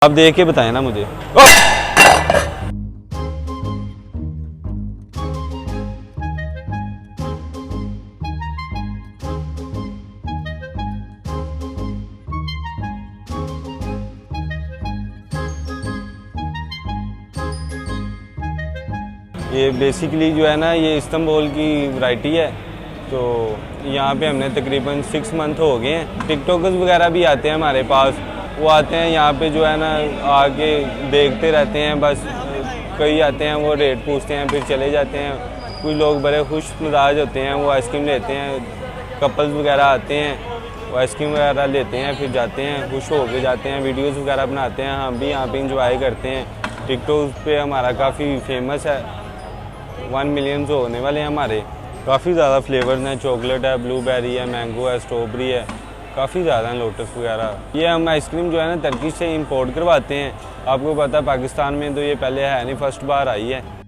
आप देख के बताएं ना मुझे। ये बेसिकली जो है ना, ये इस्तांबुल की वैरायटी है। तो यहाँ पे हमने तकरीबन 6 मंथ हो गए हैं। टिकटॉकर्स वगैरह भी आते हैं हमारे पास, वो आते हैं यहाँ पे जो है ना, आके देखते रहते हैं बस। कई आते हैं, वो रेट पूछते हैं, फिर चले जाते हैं। कुछ लोग बड़े खुश मिजाज होते हैं, वो आइसक्रीम लेते हैं। कपल्स वगैरह आते हैं, वो आइसक्रीम वगैरह लेते हैं, फिर जाते हैं, खुश हो के जाते हैं, वीडियोस वगैरह बनाते हैं। हम भी यहाँ पे इंजॉय करते हैं। टिकटॉक पे हमारा काफ़ी फेमस है, 1 मिलियन होने वाले हैं हमारे। काफ़ी ज़्यादा फ्लेवर्स हैं, चॉकलेट है, ब्लूबेरी है, मैंगो है, स्ट्रॉबेरी है, काफ़ी ज़्यादा हैं, लोटस वगैरह। ये हम आइसक्रीम जो है ना, टर्की से इंपोर्ट करवाते हैं। आपको पता है पाकिस्तान में तो ये पहले है नहीं, फर्स्ट बार आई है।